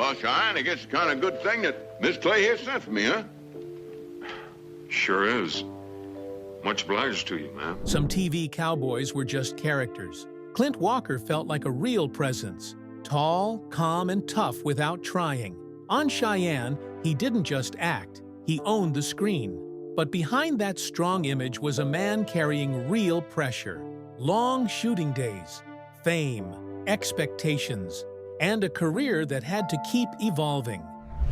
Well, Cheyenne, I guess it's kind of a good thing that Miss Clay here sent for me, huh? Sure is. Much obliged to you, ma'am. Some TV cowboys were just characters. Clint Walker felt like a real presence. Tall, calm, and tough without trying. On Cheyenne, he didn't just act, he owned the screen. But behind that strong image was a man carrying real pressure. Long shooting days, fame, expectations, and a career that had to keep evolving.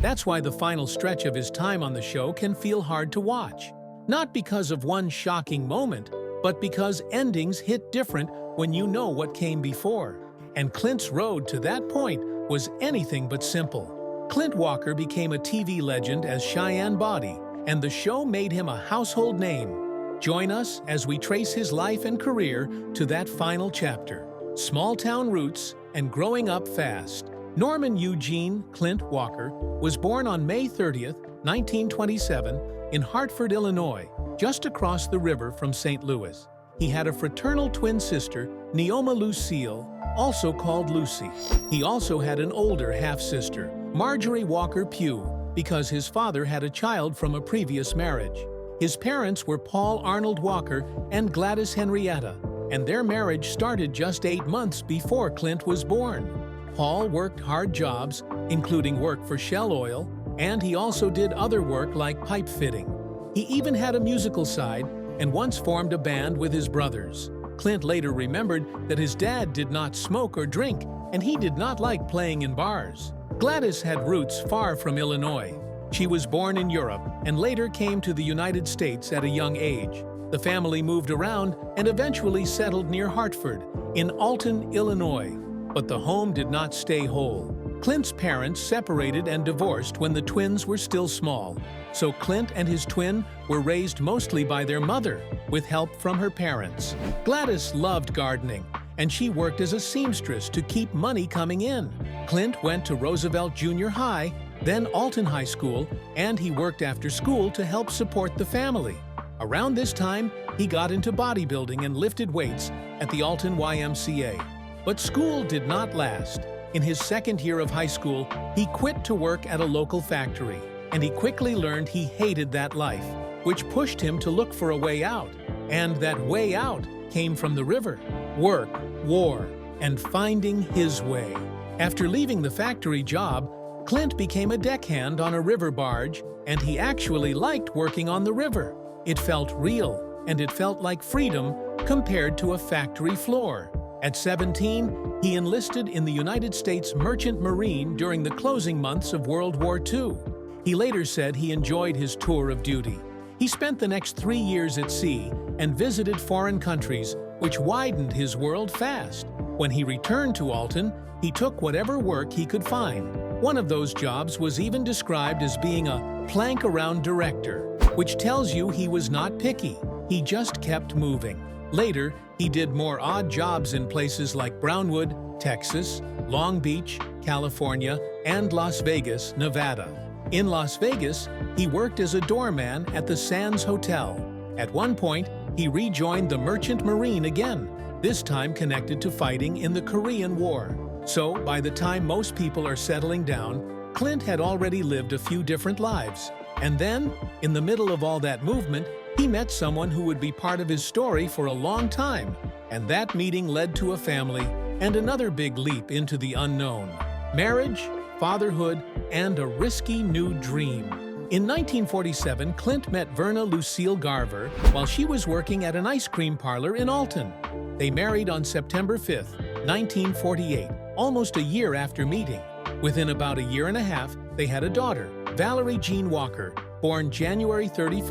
That's why the final stretch of his time on the show can feel hard to watch. Not because of one shocking moment, but because endings hit different when you know what came before. And Clint's road to that point was anything but simple. Clint Walker became a TV legend as Cheyenne Bodie, and the show made him a household name. Join us as we trace his life and career to that final chapter. Small-town roots and growing up fast. Norman Eugene Clint Walker was born on May 30th, 1927, in Hartford, Illinois, just across the river from St. Louis. He had a fraternal twin sister, Neoma Lucille, also called Lucy. He also had an older half-sister, Marjorie Walker Pugh, because his father had a child from a previous marriage. His parents were Paul Arnold Walker and Gladys Henrietta, and their marriage started just 8 months before Clint was born. Paul worked hard jobs, including work for Shell Oil, and he also did other work like pipe fitting. He even had a musical side and once formed a band with his brothers. Clint later remembered that his dad did not smoke or drink, and he did not like playing in bars. Gladys had roots far from Illinois. She was born in Europe and later came to the United States at a young age. The family moved around and eventually settled near Hartford, in Alton, Illinois. But the home did not stay whole. Clint's parents separated and divorced when the twins were still small, so Clint and his twin were raised mostly by their mother, with help from her parents. Gladys loved gardening, and she worked as a seamstress to keep money coming in. Clint went to Roosevelt Junior High, then Alton High School, and he worked after school to help support the family. Around this time, he got into bodybuilding and lifted weights at the Alton YMCA. But school did not last. In his second year of high school, he quit to work at a local factory, and he quickly learned he hated that life, which pushed him to look for a way out. And that way out came from the river. Work, war, and finding his way. After leaving the factory job, Clint became a deckhand on a river barge, and he actually liked working on the river. It felt real, and it felt like freedom compared to a factory floor. At 17, he enlisted in the United States Merchant Marine during the closing months of World War II. He later said he enjoyed his tour of duty. He spent the next 3 years at sea and visited foreign countries, which widened his world fast. When he returned to Alton, he took whatever work he could find. One of those jobs was even described as being a plank-around director, which tells you he was not picky. He just kept moving. Later, he did more odd jobs in places like Brownwood, Texas, Long Beach, California, and Las Vegas, Nevada. In Las Vegas, he worked as a doorman at the Sands Hotel. At one point, he rejoined the Merchant Marine again, this time connected to fighting in the Korean War. So, by the time most people are settling down, Clint had already lived a few different lives. And then, in the middle of all that movement, he met someone who would be part of his story for a long time. And that meeting led to a family and another big leap into the unknown. Marriage, fatherhood, and a risky new dream. In 1947, Clint met Verna Lucille Garver while she was working at an ice cream parlor in Alton. They married on September 5, 1948, almost a year after meeting. Within about a year and a half, they had a daughter, Valerie Jean Walker, born January 31,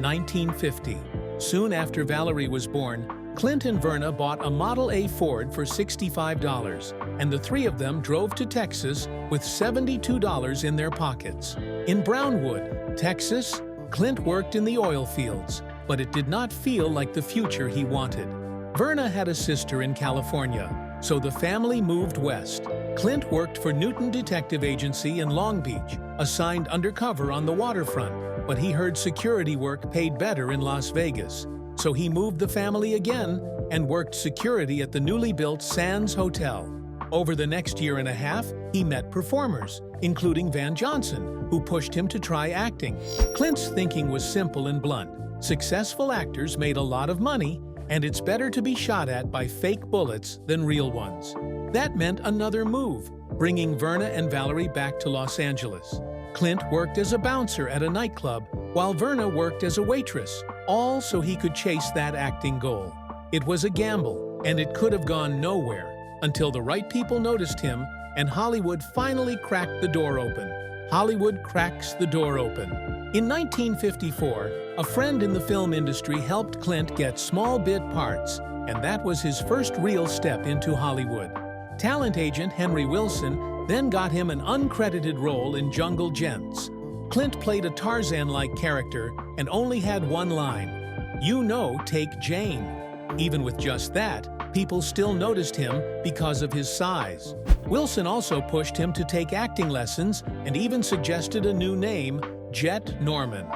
1950. Soon after Valerie was born, Clint and Verna bought a Model A Ford for $65, and the three of them drove to Texas with $72 in their pockets. In Brownwood, Texas, Clint worked in the oil fields, but it did not feel like the future he wanted. Verna had a sister in California, so the family moved west. Clint worked for Newton Detective Agency in Long Beach, assigned undercover on the waterfront, but he heard security work paid better in Las Vegas. So he moved the family again and worked security at the newly built Sands Hotel. Over the next year and a half, he met performers, including Van Johnson, who pushed him to try acting. Clint's thinking was simple and blunt. Successful actors made a lot of money, and it's better to be shot at by fake bullets than real ones. That meant another move, bringing Verna and Valerie back to Los Angeles. Clint worked as a bouncer at a nightclub, while Verna worked as a waitress, all so he could chase that acting goal. It was a gamble, and it could have gone nowhere, until the right people noticed him, and Hollywood finally cracked the door open. Hollywood cracks the door open. In 1954, a friend in the film industry helped Clint get small bit parts, and that was his first real step into Hollywood. Talent agent Henry Wilson then got him an uncredited role in Jungle Gents. Clint played a Tarzan-like character and only had one line, "You know, take Jane." Even with just that, people still noticed him because of his size. Wilson also pushed him to take acting lessons and even suggested a new name, Jet Norman.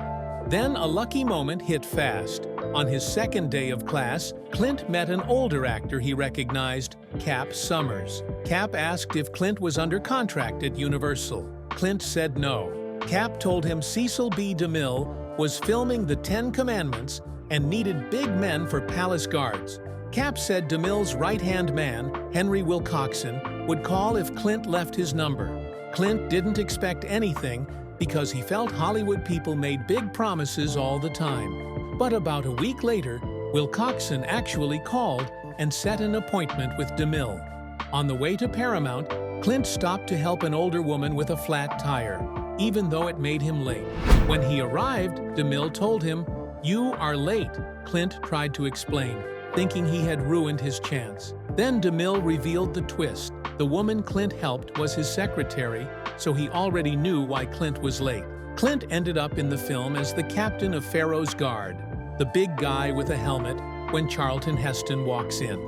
Then a lucky moment hit fast. On his second day of class, Clint met an older actor he recognized, Cap Summers. Cap asked if Clint was under contract at Universal. Clint said no. Cap told him Cecil B. DeMille was filming The Ten Commandments and needed big men for palace guards. Cap said DeMille's right-hand man, Henry Wilcoxon, would call if Clint left his number. Clint didn't expect anything because he felt Hollywood people made big promises all the time. But about a week later, Wilcoxon actually called and set an appointment with DeMille. On the way to Paramount, Clint stopped to help an older woman with a flat tire, even though it made him late. When he arrived, DeMille told him, "You are late," Clint tried to explain, thinking he had ruined his chance. Then DeMille revealed the twist. The woman Clint helped was his secretary, so he already knew why Clint was late. Clint ended up in the film as the captain of Pharaoh's Guard, the big guy with a helmet, when Charlton Heston walks in.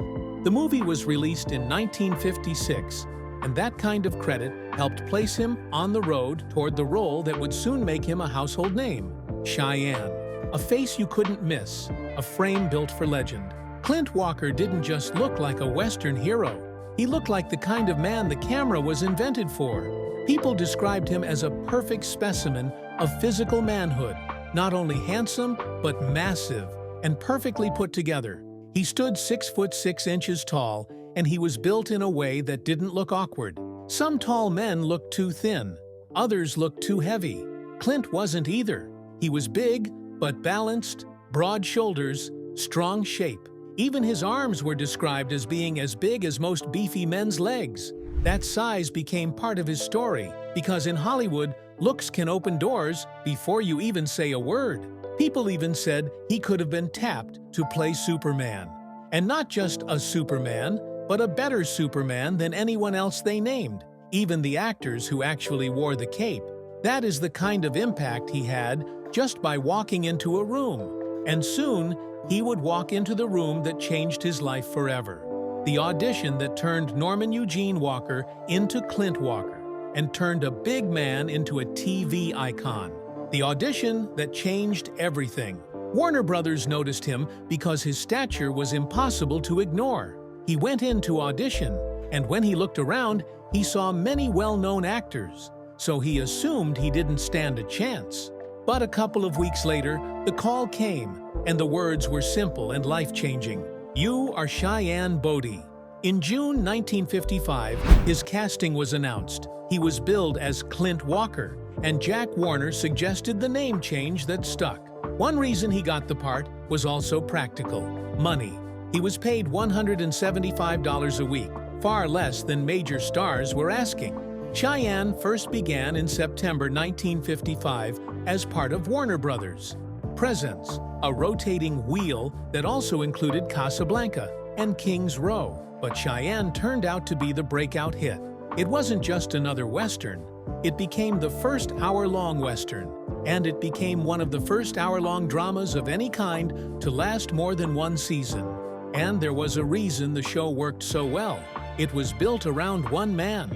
The movie was released in 1956, and that kind of credit helped place him on the road toward the role that would soon make him a household name, Cheyenne. A face you couldn't miss, a frame built for legend. Clint Walker didn't just look like a Western hero. He looked like the kind of man the camera was invented for. People described him as a perfect specimen of physical manhood, not only handsome, but massive and perfectly put together. He stood 6'6" tall, and he was built in a way that didn't look awkward. Some tall men looked too thin, others looked too heavy. Clint wasn't either. He was big, but balanced, broad shoulders, strong shape. Even his arms were described as being as big as most beefy men's legs. That size became part of his story, because in Hollywood, looks can open doors before you even say a word. People even said he could have been tapped to play Superman. And not just a Superman, but a better Superman than anyone else they named, even the actors who actually wore the cape. That is the kind of impact he had just by walking into a room. And soon, he would walk into the room that changed his life forever. The audition that turned Norman Eugene Walker into Clint Walker and turned a big man into a TV icon. The audition that changed everything. Warner Brothers noticed him because his stature was impossible to ignore. He went in to audition, and when he looked around, he saw many well-known actors, so he assumed he didn't stand a chance. But a couple of weeks later, the call came, and the words were simple and life-changing. "You are Cheyenne Bodie." In June 1955, his casting was announced. He was billed as Clint Walker, and Jack Warner suggested the name change that stuck. One reason he got the part was also practical: money. He was paid $175 a week, far less than major stars were asking. Cheyenne first began in September 1955 as part of Warner Brothers Presents, a rotating wheel that also included Casablanca and King's Row. But Cheyenne turned out to be the breakout hit. It wasn't just another Western. It became the first hour-long Western, and it became one of the first hour-long dramas of any kind to last more than one season. And there was a reason the show worked so well. It was built around one man.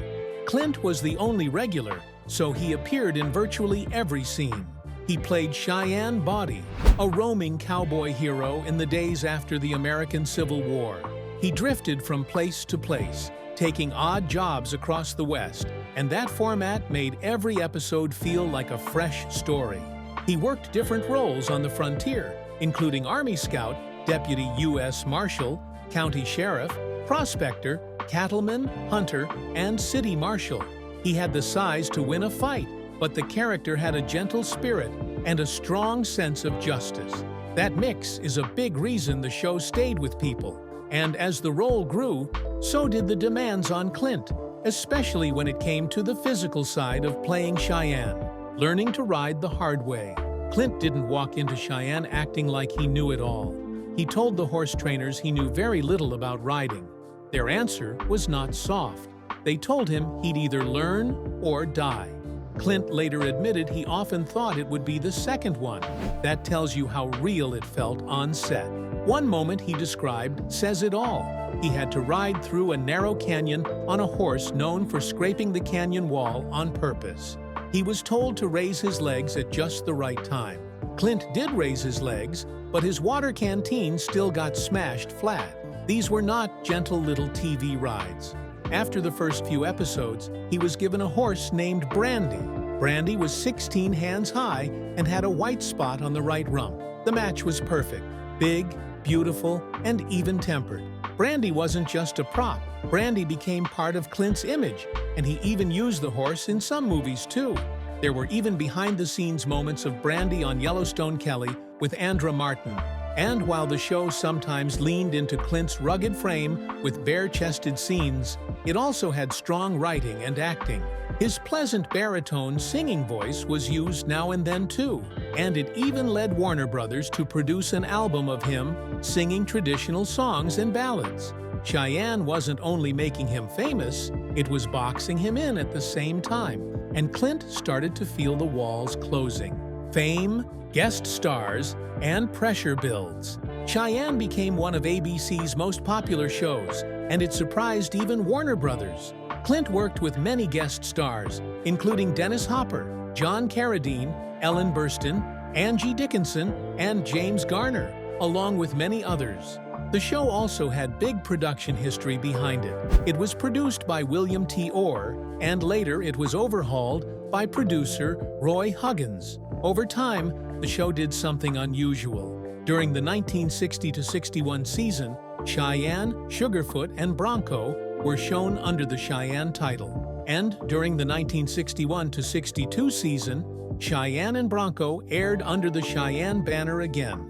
Clint was the only regular, so he appeared in virtually every scene. He played Cheyenne Bodie, a roaming cowboy hero in the days after the American Civil War. He drifted from place to place, taking odd jobs across the West, and that format made every episode feel like a fresh story. He worked different roles on the frontier, including Army Scout, Deputy U.S. Marshal, County Sheriff, Prospector, Cattleman, Hunter, and City Marshal. He had the size to win a fight, but the character had a gentle spirit and a strong sense of justice. That mix is a big reason the show stayed with people. And as the role grew, so did the demands on Clint, especially when it came to the physical side of playing Cheyenne, learning to ride the hard way. Clint didn't walk into Cheyenne acting like he knew it all. He told the horse trainers he knew very little about riding. Their answer was not soft. They told him he'd either learn or die. Clint later admitted he often thought it would be the second one. That tells you how real it felt on set. One moment he described says it all. He had to ride through a narrow canyon on a horse known for scraping the canyon wall on purpose. He was told to raise his legs at just the right time. Clint did raise his legs, but his water canteen still got smashed flat. These were not gentle little TV rides. After the first few episodes, he was given a horse named Brandy. Brandy was 16 hands high and had a white spot on the right rump. The match was perfect. Big, beautiful, and even-tempered. Brandy wasn't just a prop. Brandy became part of Clint's image, and he even used the horse in some movies too. There were even behind-the-scenes moments of Brandy on Yellowstone Kelly with Andra Martin. And while the show sometimes leaned into Clint's rugged frame with bare-chested scenes, it also had strong writing and acting. His pleasant baritone singing voice was used now and then too, and it even led Warner Brothers to produce an album of him singing traditional songs and ballads. Cheyenne wasn't only making him famous, it was boxing him in at the same time, and Clint started to feel the walls closing. Fame, guest stars, and pressure builds. Cheyenne became one of ABC's most popular shows, and it surprised even Warner Brothers. Clint worked with many guest stars, including Dennis Hopper, John Carradine, Ellen Burstyn, Angie Dickinson, and James Garner, along with many others. The show also had big production history behind it. It was produced by William T. Orr, and later it was overhauled by producer Roy Huggins. Over time, the show did something unusual. During the 1960-61 season, Cheyenne, Sugarfoot, and Bronco were shown under the Cheyenne title. And during the 1961-62 season, Cheyenne and Bronco aired under the Cheyenne banner again.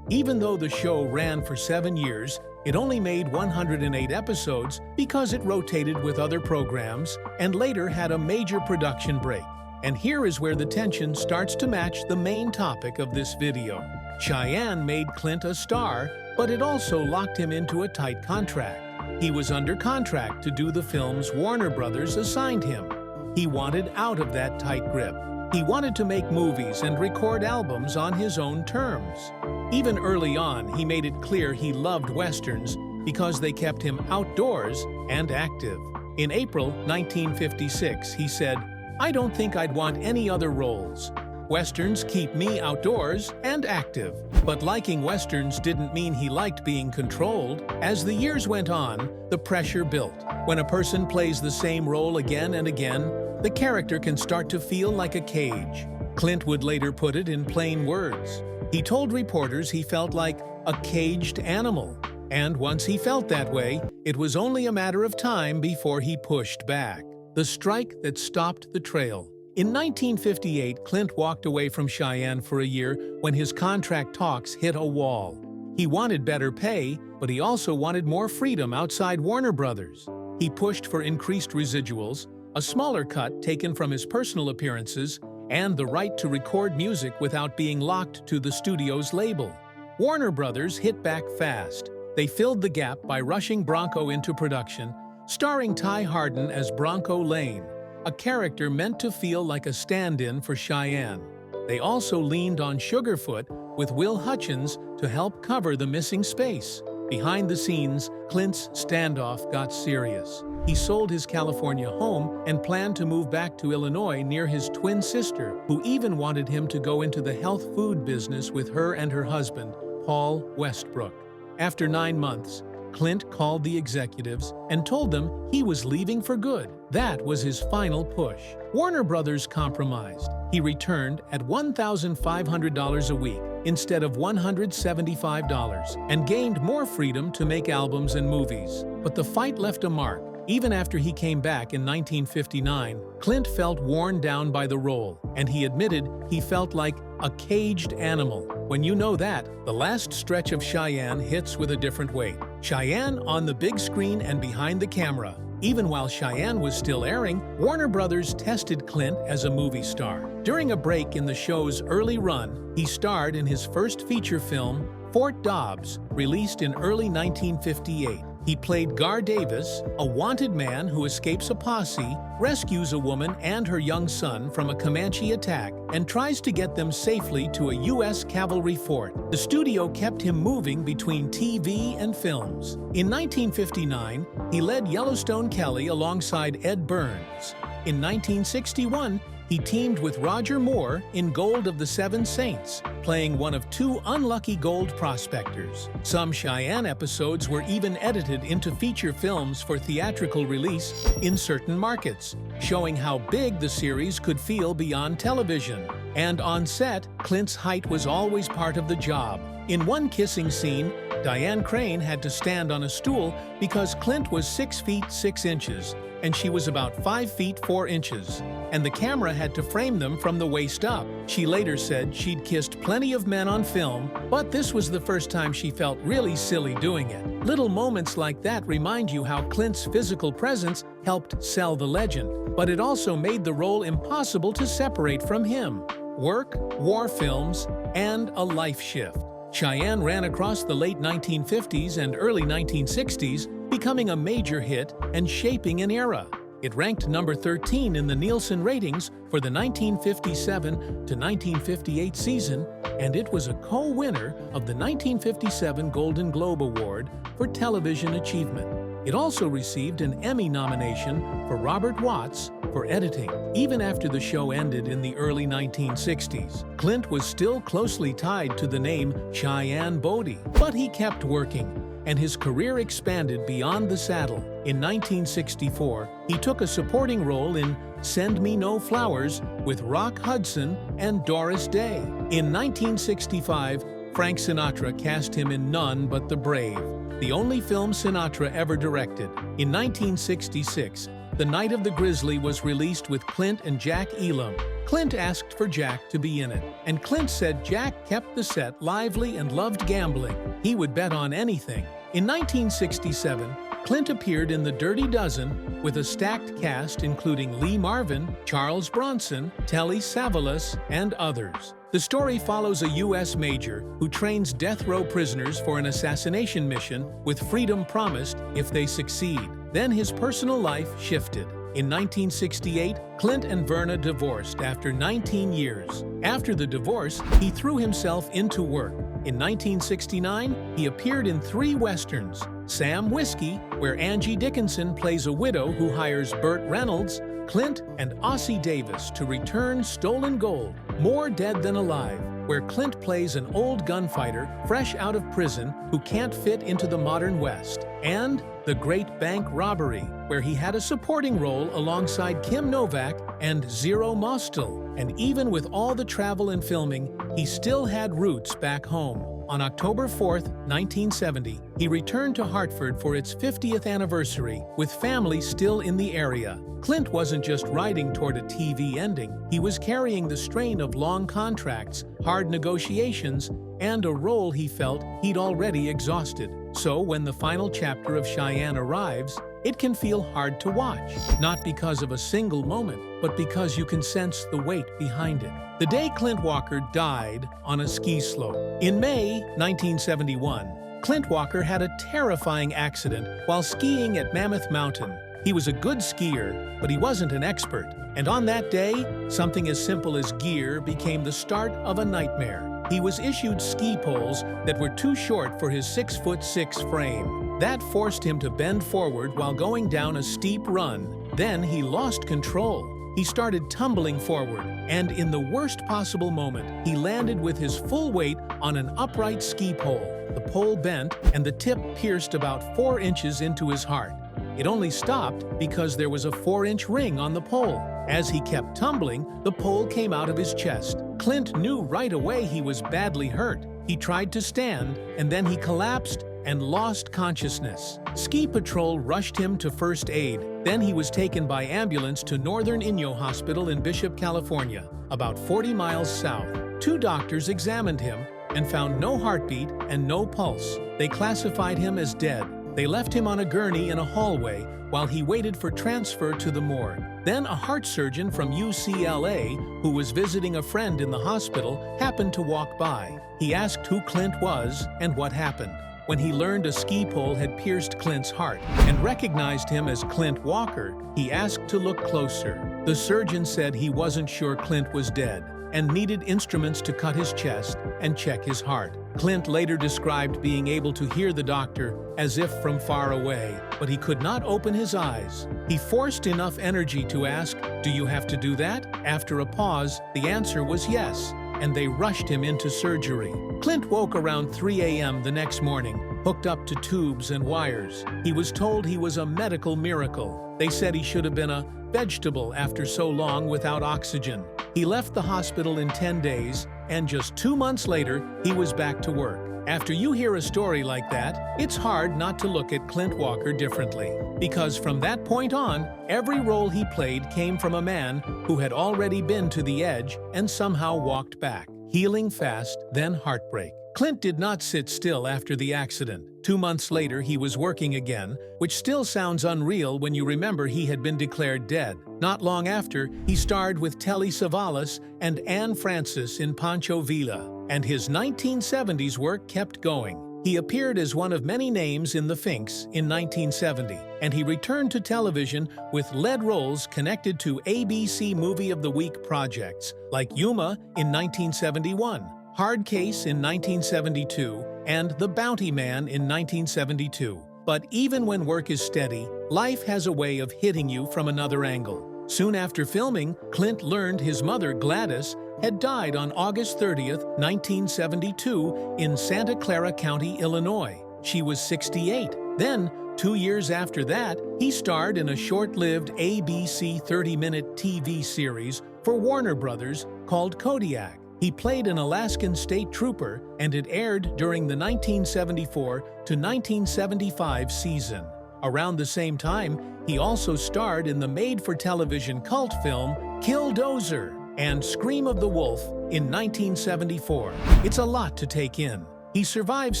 Even though the show ran for 7 years, it only made 108 episodes because it rotated with other programs and later had a major production break. And here is where the tension starts to match the main topic of this video. Cheyenne made Clint a star, but it also locked him into a tight contract. He was under contract to do the films Warner Brothers assigned him. He wanted out of that tight grip. He wanted to make movies and record albums on his own terms. Even early on, he made it clear he loved westerns because they kept him outdoors and active. In April 1956, he said, "I don't think I'd want any other roles. Westerns keep me outdoors and active." But liking westerns didn't mean he liked being controlled. As the years went on, the pressure built. When a person plays the same role again and again, the character can start to feel like a cage. Clint would later put it in plain words. He told reporters he felt like a caged animal. And once he felt that way, it was only a matter of time before he pushed back. The strike that stopped the trail. In 1958, Clint walked away from Cheyenne for a year when his contract talks hit a wall. He wanted better pay, but he also wanted more freedom outside Warner Brothers. He pushed for increased residuals, a smaller cut taken from his personal appearances, and the right to record music without being locked to the studio's label. Warner Brothers hit back fast. They filled the gap by rushing Bronco into production, starring Ty Hardin as Bronco Lane, a character meant to feel like a stand-in for Cheyenne. They also leaned on Sugarfoot with Will Hutchins to help cover the missing space. Behind the scenes, Clint's standoff got serious. He sold his California home and planned to move back to Illinois near his twin sister, who even wanted him to go into the health food business with her and her husband, Paul Westbrook. After 9 months, Clint called the executives and told them he was leaving for good. That was his final push. Warner Brothers compromised. He returned at $1,500 a week instead of $175 and gained more freedom to make albums and movies. But the fight left a mark. Even after he came back in 1959, Clint felt worn down by the role, and he admitted he felt like a caged animal. When you know that, the last stretch of Cheyenne hits with a different weight. Cheyenne on the big screen and behind the camera. Even while Cheyenne was still airing, Warner Brothers tested Clint as a movie star. During a break in the show's early run, he starred in his first feature film, Fort Dobbs, released in early 1958. He played Gar Davis, a wanted man who escapes a posse, rescues a woman and her young son from a Comanche attack, and tries to get them safely to a U.S. cavalry fort. The studio kept him moving between TV and films. In 1959, he led Yellowstone Kelly alongside Ed Burns. In 1961, he teamed with Roger Moore in Gold of the Seven Saints, playing one of two unlucky gold prospectors. Some Cheyenne episodes were even edited into feature films for theatrical release in certain markets, showing how big the series could feel beyond television. And on set, Clint's height was always part of the job. In one kissing scene, Diane Crane had to stand on a stool because Clint was 6 feet 6 inches, and she was about 5 feet 4 inches, and the camera had to frame them from the waist up. She later said she'd kissed plenty of men on film, but this was the first time she felt really silly doing it. Little moments like that remind you how Clint's physical presence helped sell the legend, but it also made the role impossible to separate from him. Work, war films, and a life shift. Cheyenne ran across the late 1950s and early 1960s, becoming a major hit and shaping an era. It ranked number 13 in the Nielsen ratings for the 1957 to 1958 season, and it was a co-winner of the 1957 Golden Globe Award for Television Achievement. It also received an Emmy nomination for Robert Watts for editing. Even after the show ended in the early 1960s, Clint was still closely tied to the name Cheyenne Bodie, but he kept working, and his career expanded beyond the saddle. In 1964, he took a supporting role in Send Me No Flowers with Rock Hudson and Doris Day. In 1965, Frank Sinatra cast him in None But the Brave, the only film Sinatra ever directed. In 1966, The Night of the Grizzly was released with Clint and Jack Elam. Clint asked for Jack to be in it, and Clint said Jack kept the set lively and loved gambling. He would bet on anything. In 1967, Clint appeared in The Dirty Dozen with a stacked cast including Lee Marvin, Charles Bronson, Telly Savalas, and others. The story follows a U.S. major who trains death row prisoners for an assassination mission with freedom promised if they succeed. Then his personal life shifted. In 1968, Clint and Verna divorced after 19 years. After the divorce, he threw himself into work. In 1969, he appeared in 3 westerns: Sam Whiskey, where Angie Dickinson plays a widow who hires Burt Reynolds, Clint and Ossie Davis to return stolen gold, More Dead Than Alive, where Clint plays an old gunfighter fresh out of prison who can't fit into the modern West, and The Great Bank Robbery, where he had a supporting role alongside Kim Novak and Zero Mostel. And even with all the travel and filming, he still had roots back home. On October 4, 1970, he returned to Hartford for its 50th anniversary, with family still in the area. Clint wasn't just riding toward a TV ending, he was carrying the strain of long contracts, hard negotiations, and a role he felt he'd already exhausted. So when the final chapter of Cheyenne arrives, it can feel hard to watch, not because of a single moment, but because you can sense the weight behind it. The day Clint Walker died on a ski slope. In May 1971, Clint Walker had a terrifying accident while skiing at Mammoth Mountain. He was a good skier, but he wasn't an expert. And on that day, something as simple as gear became the start of a nightmare. He was issued ski poles that were too short for his 6'6" frame. That forced him to bend forward while going down a steep run. Then he lost control. he started tumbling forward, and in the worst possible moment, he landed with his full weight on an upright ski pole. The pole bent, and the tip pierced about 4 inches into his heart. It only stopped because there was a 4-inch ring on the pole. As he kept tumbling, the pole came out of his chest. Clint knew right away he was badly hurt. He tried to stand, and then he collapsed and lost consciousness. Ski Patrol rushed him to first aid. Then he was taken by ambulance to Northern Inyo Hospital in Bishop, California, about 40 miles south. 2 doctors examined him and found no heartbeat and no pulse. They classified him as dead. They left him on a gurney in a hallway while he waited for transfer to the morgue. Then a heart surgeon from UCLA, who was visiting a friend in the hospital, happened to walk by. He asked who Clint was and what happened. When he learned a ski pole had pierced Clint's heart and recognized him as Clint Walker, he asked to look closer. The surgeon said he wasn't sure Clint was dead and needed instruments to cut his chest and check his heart. Clint later described being able to hear the doctor as if from far away, but he could not open his eyes. He forced enough energy to ask, "Do you have to do that?" After a pause, the answer was yes, and they rushed him into surgery. Clint woke around 3 a.m. the next morning, hooked up to tubes and wires. He was told he was a medical miracle. They said he should have been a vegetable after so long without oxygen. He left the hospital in 10 days, and just 2 months later, he was back to work. After you hear a story like that, it's hard not to look at Clint Walker differently. Because from that point on, every role he played came from a man who had already been to the edge and somehow walked back. Healing fast, then heartbreak. Clint did not sit still after the accident. 2 months later, he was working again, which still sounds unreal when you remember he had been declared dead. Not long after, he starred with Telly Savalas and Anne Francis in Pancho Villa, and his 1970s work kept going. He appeared as one of many names in The Finks in 1970, and he returned to television with lead roles connected to ABC Movie of the Week projects, like Yuma in 1971, Hard Case in 1972, and The Bounty Man in 1972. But even when work is steady, life has a way of hitting you from another angle. Soon after filming, Clint learned his mother, Gladys, had died on August 30th, 1972, in Santa Clara County, Illinois. She was 68. Then, 2 years after that, he starred in a short-lived ABC 30-minute TV series for Warner Brothers called Kodiak. He played an Alaskan state trooper, and it aired during the 1974 to 1975 season. Around the same time, he also starred in the made-for-television cult film Killdozer and Scream of the Wolf in 1974. It's a lot to take in. He survives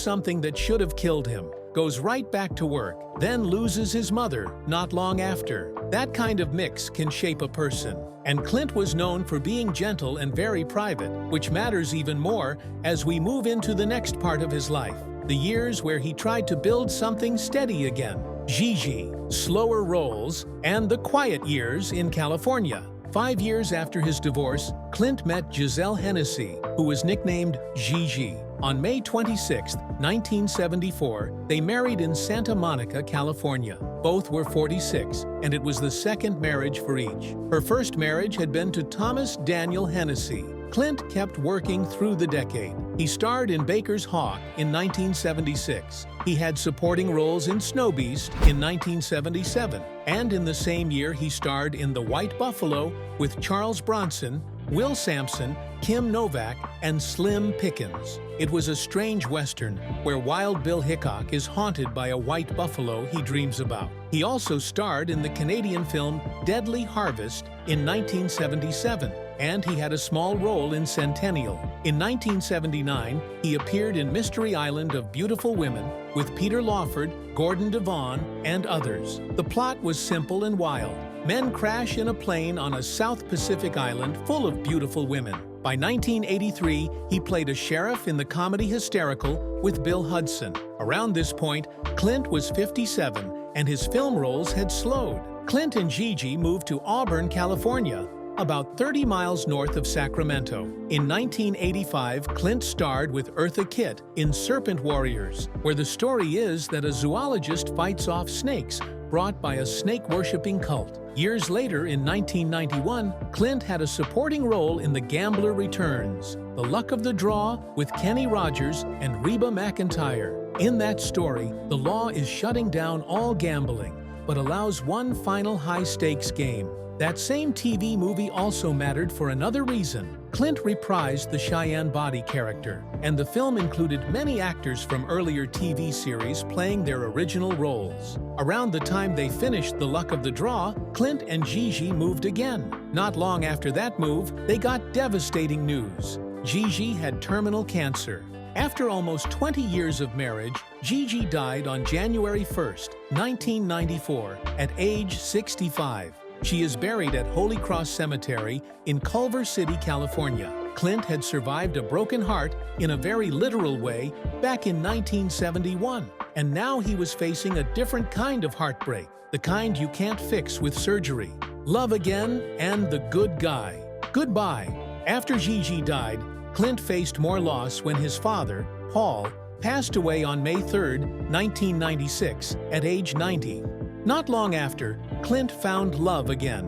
something that should have killed him, goes right back to work, then loses his mother not long after. That kind of mix can shape a person. And Clint was known for being gentle and very private, which matters even more as we move into the next part of his life, the years where he tried to build something steady again. Gigi, slower roles, and the quiet years in California. 5 years after his divorce, Clint met Giselle Hennessy, who was nicknamed Gigi. On May 26, 1974, they married in Santa Monica, California. Both were 46, and it was the second marriage for each. Her first marriage had been to Thomas Daniel Hennessy. Clint kept working through the decade. He starred in Baker's Hawk in 1976. He had supporting roles in Snow Beast in 1977. And in the same year, he starred in The White Buffalo with Charles Bronson, Will Sampson, Kim Novak, and Slim Pickens. It was a strange Western where Wild Bill Hickok is haunted by a white buffalo he dreams about. He also starred in the Canadian film Deadly Harvest in 1977, and he had a small role in Centennial. In 1979, he appeared in Mystery Island of Beautiful Women with Peter Lawford, Gordon Devon, and others. The plot was simple and wild. Men crash in a plane on a South Pacific island full of beautiful women. By 1983, he played a sheriff in the comedy Hysterical with Bill Hudson. Around this point, Clint was 57, and his film roles had slowed. Clint and Gigi moved to Auburn, California, about 30 miles north of Sacramento. In 1985, Clint starred with Eartha Kitt in Serpent Warriors, where the story is that a zoologist fights off snakes brought by a snake-worshipping cult. Years later, in 1991, Clint had a supporting role in The Gambler Returns, The Luck of the Draw with Kenny Rogers and Reba McEntire. In that story, the law is shutting down all gambling, but allows one final high-stakes game. That same TV movie also mattered for another reason. Clint reprised the Cheyenne Bodie character, and the film included many actors from earlier TV series playing their original roles. Around the time they finished The Luck of the Draw, Clint and Gigi moved again. Not long after that move, they got devastating news. Gigi had terminal cancer. After almost 20 years of marriage, Gigi died on January 1st, 1994, at age 65. She is buried at Holy Cross Cemetery in Culver City, California. Clint had survived a broken heart in a very literal way back in 1971, and now he was facing a different kind of heartbreak, the kind you can't fix with surgery. Love Again and The Good Guy. Goodbye. After Gigi died, Clint faced more loss when his father, Paul, passed away on May 3, 1996, at age 90. Not long after, Clint found love again.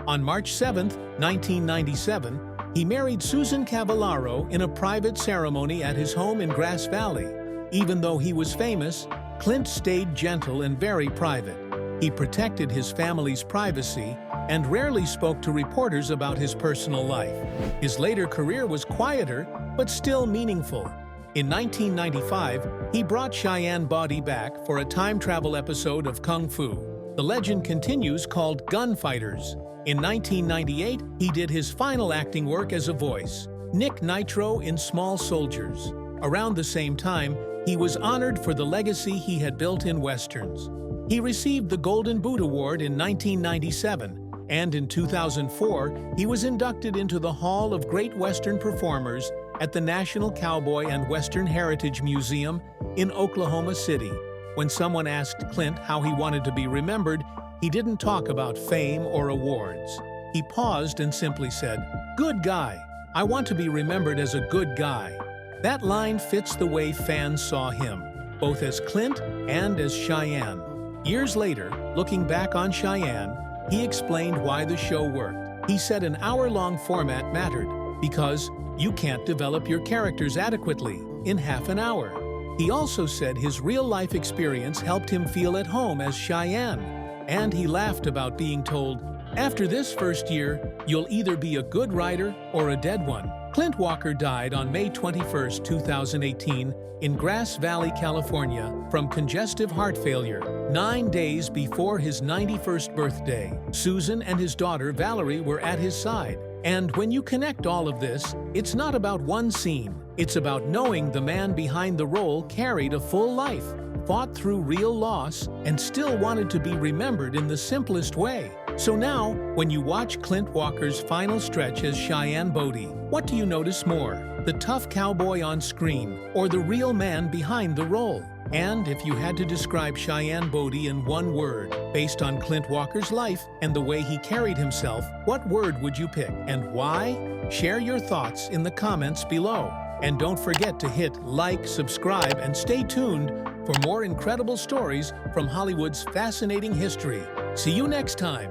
On March 7, 1997, he married Susan Cavallaro in a private ceremony at his home in Grass Valley. Even though he was famous, Clint stayed gentle and very private. He protected his family's privacy and rarely spoke to reporters about his personal life. His later career was quieter, but still meaningful. In 1995, he brought Cheyenne Bodie back for a time travel episode of Kung Fu. The legend continues, called Gunfighters. In 1998, he did his final acting work as a voice, Nick Nitro in Small Soldiers. Around the same time, he was honored for the legacy he had built in Westerns. He received the Golden Boot Award in 1997, and in 2004, he was inducted into the Hall of Great Western Performers at the National Cowboy and Western Heritage Museum in Oklahoma City. When someone asked Clint how he wanted to be remembered, he didn't talk about fame or awards. He paused and simply said, "Good guy. I want to be remembered as a good guy." That line fits the way fans saw him, both as Clint and as Cheyenne. Years later, looking back on Cheyenne, he explained why the show worked. He said an hour-long format mattered because you can't develop your characters adequately in half an hour. He also said his real-life experience helped him feel at home as Cheyenne, and he laughed about being told, "After this first year, you'll either be a good writer or a dead one." Clint Walker died on May 21, 2018, in Grass Valley, California, from congestive heart failure, 9 days before his 91st birthday. Susan and his daughter Valerie were at his side. And when you connect all of this, it's not about one scene. It's about knowing the man behind the role carried a full life, fought through real loss, and still wanted to be remembered in the simplest way. So now, when you watch Clint Walker's final stretch as Cheyenne Bodie, what do you notice more? The tough cowboy on screen, or the real man behind the role? And if you had to describe Cheyenne Bodie in one word, based on Clint Walker's life and the way he carried himself, what word would you pick, and why? Share your thoughts in the comments below. And don't forget to hit like, subscribe, and stay tuned for more incredible stories from Hollywood's fascinating history. See you next time.